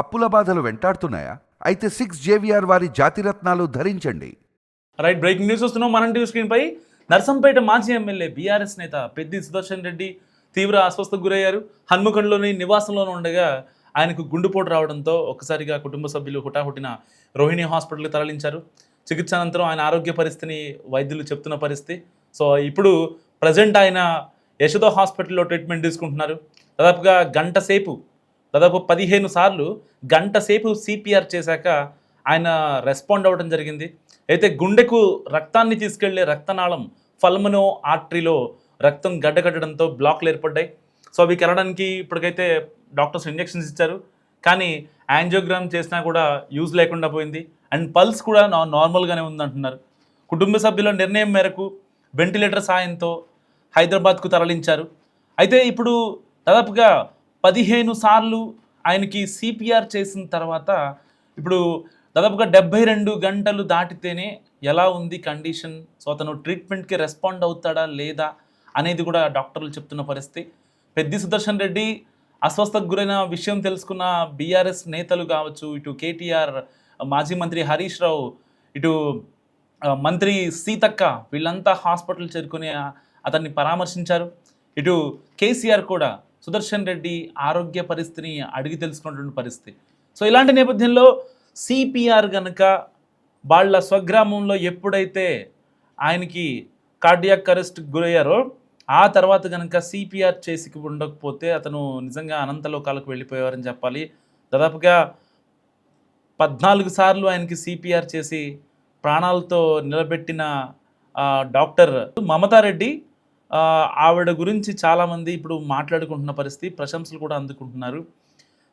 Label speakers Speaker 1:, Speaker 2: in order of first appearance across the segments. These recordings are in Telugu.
Speaker 1: అప్పుల బాధలు వెంటాడుతున్నాయా? అయితే 6 JVR వారి జాతిరత్నాలు ధరించండి.
Speaker 2: రైట్, బ్రేకింగ్ న్యూస్ వస్తున్నాం మనం టీవీ స్క్రీన్ పై. నర్సంపేట మాజీ ఎమ్మెల్యే బీఆర్ఎస్ నేత పెద్ది సుదర్శన్ రెడ్డి తీవ్ర అస్వస్థకు గురయ్యారు. హన్మకొండలోని నివాసంలోనే ఉండగా ఆయనకు గుండెపోటు రావడంతో ఒక్కసారిగా కుటుంబ సభ్యులు హుటాహుటిన రోహిణి హాస్పిటల్కి తరలించారు. చికిత్స అనంతరం ఆయన ఆరోగ్య పరిస్థితిని వైద్యులు చెప్తున్న పరిస్థితి. సో ఇప్పుడు ప్రజెంట్ ఆయన యశోద హాస్పిటల్లో ట్రీట్మెంట్ తీసుకుంటున్నారు. దాదాపుగా గంట సేపు, దాదాపు 15 సార్లు గంట సేపు సిపిఆర్ చేశాక ఆయన రెస్పాండ్ అవ్వడం జరిగింది. అయితే గుండెకు రక్తాన్ని తీసుకెళ్లే రక్తనాళం పల్మనో ఆర్టరీలో రక్తం గడ్డకట్టడంతో బ్లాక్లు ఏర్పడ్డాయి. సో అవి కెరడానికి ఇప్పటికైతే డాక్టర్స్ ఇంజెక్షన్స్ ఇచ్చారు, కానీ యాంజియోగ్రామ్ చేసినా కూడా యూజ్ లేకుండా పోయింది. అండ్ పల్స్ కూడా నార్మల్గానే ఉందంటున్నారు. కుటుంబ సభ్యుల నిర్ణయం మేరకు వెంటిలేటర్ సాయంతో హైదరాబాద్కు తరలించారు. అయితే ఇప్పుడు దాదాపుగా 15 సార్లు ఆయనకి సిపిఆర్ చేసిన తర్వాత ఇప్పుడు దాదాపుగా 72 గంటలు దాటితేనే ఎలా ఉంది కండిషన్, సో అతను ట్రీట్మెంట్కి రెస్పాండ్ అవుతాడా లేదా అనేది కూడా డాక్టర్లు చెప్తున్న పరిస్థితి. పెద్ది సుదర్శన్ రెడ్డి అస్వస్థకు గురైన విషయం తెలుసుకున్న బీఆర్ఎస్ నేతలు కావచ్చు, ఇటు కేటీఆర్, మాజీ మంత్రి హరీష్ రావు, ఇటు మంత్రి సీతక్క, వీళ్ళంతా హాస్పిటల్ చేరుకుని అతన్ని పరామర్శించారు. ఇటు కేసీఆర్ కూడా సుదర్శన్ రెడ్డి ఆరోగ్య పరిస్థితిని అడిగి తెలుసుకున్నటువంటి పరిస్థితి. సో ఇలాంటి నేపథ్యంలో సిపిఆర్ కనుక వాళ్ళ స్వగ్రామంలో ఎప్పుడైతే ఆయనకి కార్డియాక్ అరెస్ట్ గురయ్యారో ఆ తర్వాత కనుక సిపిఆర్ చేసి ఉండకపోతే అతను నిజంగా అనంతలోకాలకు వెళ్ళిపోయేవారని చెప్పాలి. దాదాపుగా 14 సార్లు ఆయనకి సిపిఆర్ చేసి ప్రాణాలతో నిలబెట్టిన డాక్టర్ మమతారెడ్డి, ఆవిడ గురించి చాలామంది ఇప్పుడు మాట్లాడుకుంటున్న పరిస్థితి, ప్రశంసలు కూడా అందుకుంటున్నారు.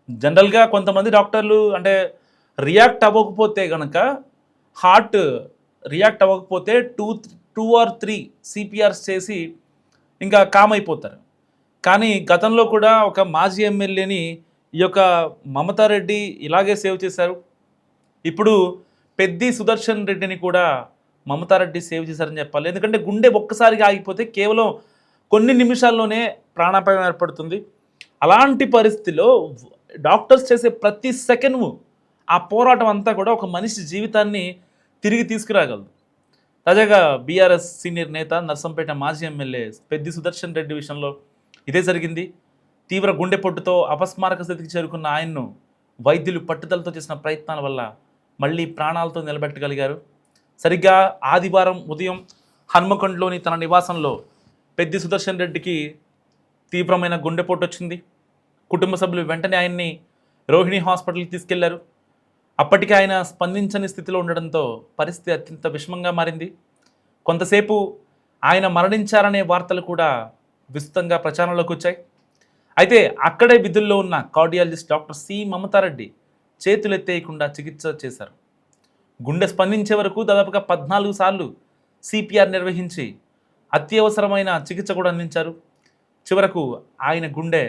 Speaker 2: జనరల్గా కొంతమంది డాక్టర్లు అంటే రియాక్ట్ అవ్వకపోతే కనుక, హార్ట్ రియాక్ట్ అవ్వకపోతే 2 or 3 సిపిఆర్స్ చేసి ఇంకా కామ్ అయిపోతారు. కానీ గతంలో కూడా ఒక మాజీ ఎమ్మెల్యేని ఈ యొక్క మమతారెడ్డి ఇలాగే సేవ్ చేశారు. ఇప్పుడు పెద్ది సుదర్శన్ రెడ్డిని కూడా మమతారెడ్డి సేవ్ చేశారని చెప్పాలి. ఎందుకంటే గుండె ఒక్కసారిగా ఆగిపోతే కేవలం కొన్ని నిమిషాల్లోనే ప్రాణాపాయం ఏర్పడుతుంది. అలాంటి పరిస్థితిలో డాక్టర్స్ చేసే ప్రతి సెకండ్ ఆ పోరాటం అంతా కూడా ఒక మనిషి జీవితాన్ని తిరిగి తీసుకురాగలదు. తాజాగా బీఆర్ఎస్ సీనియర్ నేత నర్సంపేట మాజీ ఎమ్మెల్యే పెద్ది సుదర్శన్ రెడ్డి విషయంలో ఇదే జరిగింది. తీవ్ర గుండెపోటుతో అపస్మారక స్థితికి చేరుకున్న ఆయన్ను వైద్యులు పట్టుదలతో చేసిన ప్రయత్నాల వల్ల మళ్ళీ ప్రాణాలతో నిలబెట్టగలిగారు. సరిగ్గా ఆదివారం ఉదయం హన్మకొండలోని తన నివాసంలో పెద్ది సుదర్శన్ రెడ్డికి తీవ్రమైన గుండెపోటు వచ్చింది. కుటుంబ సభ్యులు వెంటనే ఆయన్ని రోహిణి హాస్పిటల్కి తీసుకెళ్లారు. అప్పటికే ఆయన స్పందించని స్థితిలో ఉండడంతో పరిస్థితి అత్యంత విషమంగా మారింది. కొంతసేపు ఆయన మరణించారనే వార్తలు కూడా విస్తృతంగా ప్రచారంలోకి వచ్చాయి. అయితే అక్కడే విధుల్లో ఉన్న కార్డియాలజిస్ట్ డాక్టర్ సి మమతారెడ్డి చేతులెత్తేయకుండా చికిత్స చేశారు. గుండె స్పందించే వరకు దాదాపుగా 14 సార్లు సిపిఆర్ నిర్వహించి అత్యవసరమైన చికిత్స కూడా అందించారు. చివరకు ఆయన గుండె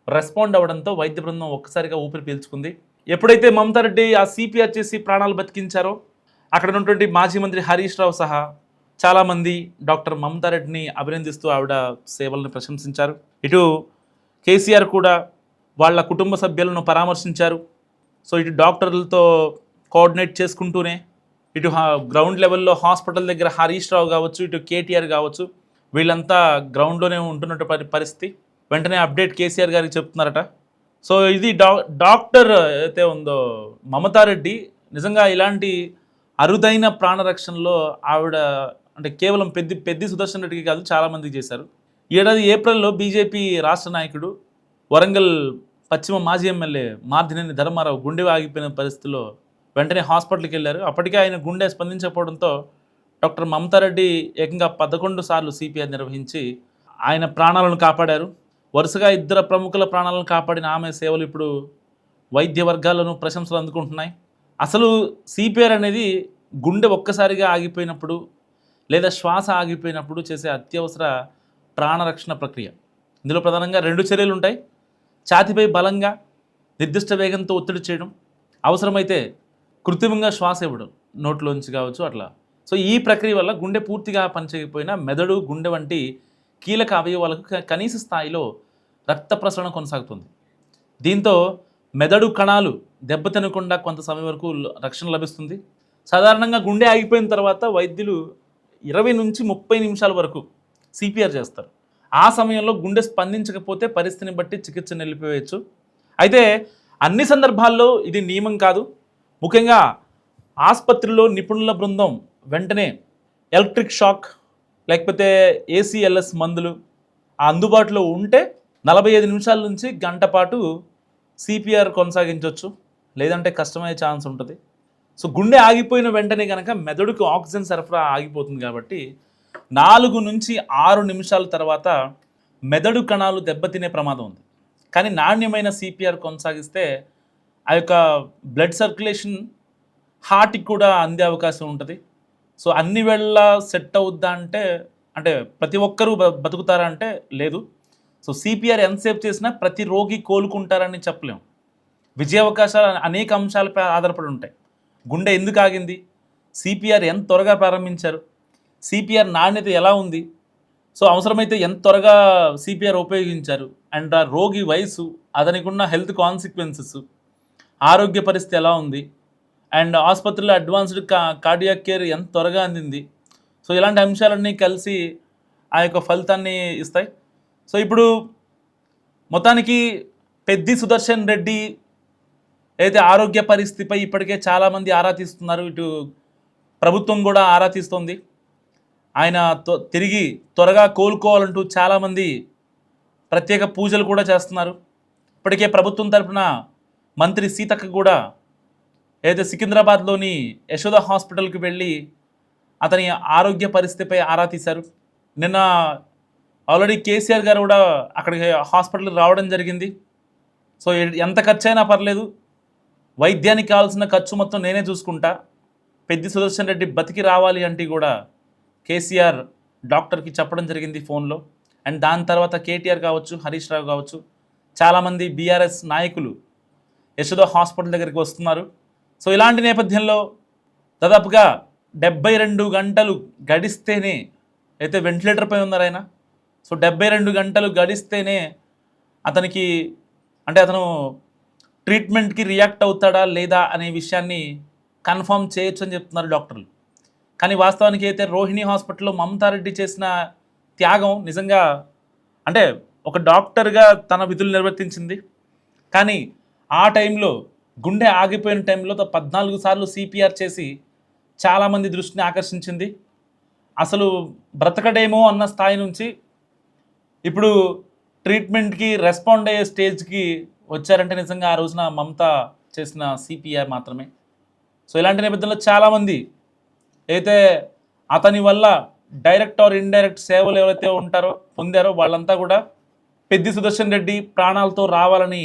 Speaker 2: రెస్పాండ్ అవ్వడంతో వైద్య బృందం ఒక్కసారిగా ఊపిరి పీల్చుకుంది. ఎప్పుడైతే మమతారెడ్డి ఆ సిపిఆర్ చేసి ప్రాణాలు బతికించారో అక్కడ ఉన్నటువంటి మాజీ మంత్రి హరీష్ రావు సహా చాలామంది డాక్టర్ మమతారెడ్డిని అభినందిస్తూ ఆవిడ సేవలను ప్రశంసించారు. ఇటు కేసీఆర్ కూడా వాళ్ళ కుటుంబ సభ్యులను పరామర్శించారు. సో ఇటు డాక్టర్లతో కోఆర్డినేట్ చేసుకుంటూనే ఇటు గ్రౌండ్ లెవెల్లో హాస్పిటల్ దగ్గర హరీష్ రావు కావచ్చు, ఇటు కేటీఆర్ కావచ్చు, వీళ్ళంతా గ్రౌండ్లోనే ఉంటున్నట్టు పరిస్థితి. వెంటనే అప్డేట్ కేసీఆర్ గారికి చెప్తున్నారట. సో ఇది డాక్టర్ అయితే ఉందో మమతారెడ్డి నిజంగా ఇలాంటి అరుదైన ప్రాణరక్షణలో ఆవిడ అంటే కేవలం పెద్ది సుదర్శన్ రెడ్డికి కాదు, చాలామందికి చేశారు. ఏడాది ఏప్రిల్లో బీజేపీ రాష్ట్ర నాయకుడు, వరంగల్ పశ్చిమ మాజీ ఎమ్మెల్యే మార్దినేని ధర్మారావు గుండె ఆగిపోయిన పరిస్థితిలో వెంటనే హాస్పిటల్కి వెళ్ళారు. అప్పటికే ఆయన గుండె స్పందించకపోవడంతో డాక్టర్ మమతారెడ్డి ఏకంగా 11 సార్లు సిపిఆర్ నిర్వహించి ఆయన ప్రాణాలను కాపాడారు. వరుసగా 2 ప్రముఖుల ప్రాణాలను కాపాడిన ఆమె సేవలు ఇప్పుడు వైద్య వర్గాలను ప్రశంసలు అందుకుంటున్నాయి. అసలు సిపిఆర్ అనేది గుండె ఒక్కసారిగా ఆగిపోయినప్పుడు లేదా శ్వాస ఆగిపోయినప్పుడు చేసే అత్యవసర ప్రాణరక్షణ ప్రక్రియ. ఇందులో ప్రధానంగా 2 చర్యలు ఉంటాయి. ఛాతీపై బలంగా నిర్దిష్ట వేగంతో ఒత్తిడి చేయడం, అవసరమైతే కృత్రిమంగా శ్వాస ఇవ్వడం, నోట్లోంచి కావచ్చు అట్లా. సో ఈ ప్రక్రియ వల్ల గుండె పూర్తిగా పనిచేయకపోయినా మెదడు, గుండె వంటి కీలక అవయవాలకు కనీస స్థాయిలో రక్త ప్రసరణ కొనసాగుతుంది. దీంతో మెదడు కణాలు దెబ్బతినకుండా కొంత సమయం వరకు రక్షణ లభిస్తుంది. సాధారణంగా గుండె ఆగిపోయిన తర్వాత వైద్యులు 20 నుంచి 30 నిమిషాల వరకు సిపిఆర్ చేస్తారు. ఆ సమయంలో గుండె స్పందించకపోతే పరిస్థితిని బట్టి చికిత్స నిలిపివేయచ్చు. అయితే అన్ని సందర్భాల్లో ఇది నియమం కాదు. ముఖ్యంగా ఆసుపత్రిలో నిపుణుల బృందం వెంటనే ఎలక్ట్రిక్ షాక్ లేకపోతే ఏసీఎల్ఎస్ మందులు అందుబాటులో ఉంటే 45 నిమిషాల నుంచి గంట పాటు సిపిఆర్ కొనసాగించవచ్చు. లేదంటే కష్టమయ్యే ఛాన్స్ ఉంటుంది. సో గుండె ఆగిపోయిన వెంటనే కనుక మెదడుకు ఆక్సిజన్ సరఫరా ఆగిపోతుంది కాబట్టి 4 నుంచి 6 నిమిషాల తర్వాత మెదడు కణాలు దెబ్బతినే ప్రమాదం ఉంది. కానీ నాణ్యమైన సిపిఆర్ కొనసాగిస్తే ఆ యొక్క బ్లడ్ సర్క్యులేషన్ హార్ట్కి కూడా అందే అవకాశం ఉంటుంది. సో అన్ని వేళ సెట్ అవుద్దా అంటే ప్రతి ఒక్కరూ బతుకుతారా అంటే లేదు. సో సిపిఆర్ ఎంతసేపు చేసినా ప్రతి రోగి కోలుకుంటారని చెప్పలేము. విజయ అవకాశాలు అనేక అంశాలపై ఆధారపడి ఉంటాయి. గుండె ఎందుకు ఆగింది, సిపిఆర్ ఎంత త్వరగా ప్రారంభించారు, సిపిఆర్ నాణ్యత ఎలా ఉంది, సో అవసరమైతే ఎంత త్వరగా సిపిఆర్ ఉపయోగించారు, అండ్ ఆ రోగి వయసు, అతనికి ఉన్న హెల్త్ కాన్సిక్వెన్సెస్, ఆరోగ్య పరిస్థితి ఎలా ఉంది, అండ్ ఆసుపత్రిలో అడ్వాన్స్డ్ కార్డియాక్ కేర్ ఎంత త్వరగా అందింది. సో ఇలాంటి అంశాలన్నీ కలిసి ఆ యొక్క ఫలితాన్ని ఇస్తాయి. సో ఇప్పుడు మొత్తానికి పెద్ది సుదర్శన్ రెడ్డి అయితే ఆరోగ్య పరిస్థితిపై ఇప్పటికే చాలామంది ఆరా తీస్తున్నారు. ఇటు ప్రభుత్వం కూడా ఆరా తీస్తుంది. ఆయన తిరిగి త్వరగా కోలుకోవాలంటూ చాలామంది ప్రత్యేక పూజలు కూడా చేస్తున్నారు. ఇప్పటికే ప్రభుత్వం తరఫున మంత్రి సీతక్క కూడా అయితే సికింద్రాబాద్లోని యశోద హాస్పిటల్కి వెళ్ళి అతని ఆరోగ్య పరిస్థితిపై ఆరా తీశారు. నిన్న ఆల్రెడీ కేసీఆర్ గారు కూడా అక్కడికి హాస్పిటల్కి రావడం జరిగింది. సో ఎంత ఖర్చు అయినా పర్లేదు, వైద్యానికి కావాల్సిన ఖర్చు మొత్తం నేనే చూసుకుంటా, పెద్ది సుదర్శన్ రెడ్డి బతికి రావాలి అంటే కూడా కేసీఆర్ డాక్టర్కి చెప్పడం జరిగింది ఫోన్లో. అండ్ దాని తర్వాత కేటీఆర్ కావచ్చు, హరీష్ రావు కావచ్చు, చాలామంది బీఆర్ఎస్ నాయకులు యశోద హాస్పిటల్ దగ్గరికి వస్తున్నారు. సో ఇలాంటి నేపథ్యంలో దాదాపుగా 72 గంటలు గడిస్తేనే అయితే వెంటిలేటర్పై ఉన్నారు ఆయన. సో 72 గంటలు గడిస్తేనే అతనికి అతను ట్రీట్మెంట్కి రియాక్ట్ అవుతాడా లేదా అనే విషయాన్ని కన్ఫర్మ్ చేయొచ్చు అని చెప్తున్నారు డాక్టర్లు. కానీ వాస్తవానికి అయితే రోహిణి హాస్పిటల్లో మమతారెడ్డి చేసిన త్యాగం నిజంగా ఒక డాక్టర్గా తన విధులు నిర్వర్తించింది. కానీ ఆ టైంలో గుండె ఆగిపోయిన టైంలో 14 సార్లు సిపిఆర్ చేసి చాలామంది దృష్టిని ఆకర్షించింది. అసలు బ్రతకడేమో అన్న స్థాయి నుంచి ఇప్పుడు ట్రీట్మెంట్కి రెస్పాండ్ అయ్యే స్టేజ్కి వచ్చారంటే నిజంగా ఆ రోజున మమత చేసిన సిపిఆర్ మాత్రమే. సో ఇలాంటి నేపథ్యంలో చాలామంది అయితే అతని వల్ల డైరెక్ట్ ఆర్ ఇండైరెక్ట్ సేవలు ఎవరైతే పొందారో వాళ్ళంతా కూడా పెద్ది సుదర్శన్ రెడ్డి ప్రాణాలతో రావాలని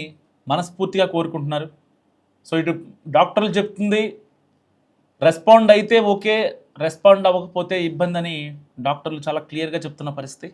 Speaker 2: మనస్ఫూర్తిగా కోరుకుంటున్నారు. సో ఇటు డాక్టర్లు చెప్తుంది రెస్పాండ్ అయితే ఓకే, రెస్పాండ్ అవ్వకపోతే ఇబ్బంది అని డాక్టర్లు చాలా క్లియర్గా చెప్తున్న పరిస్థితి.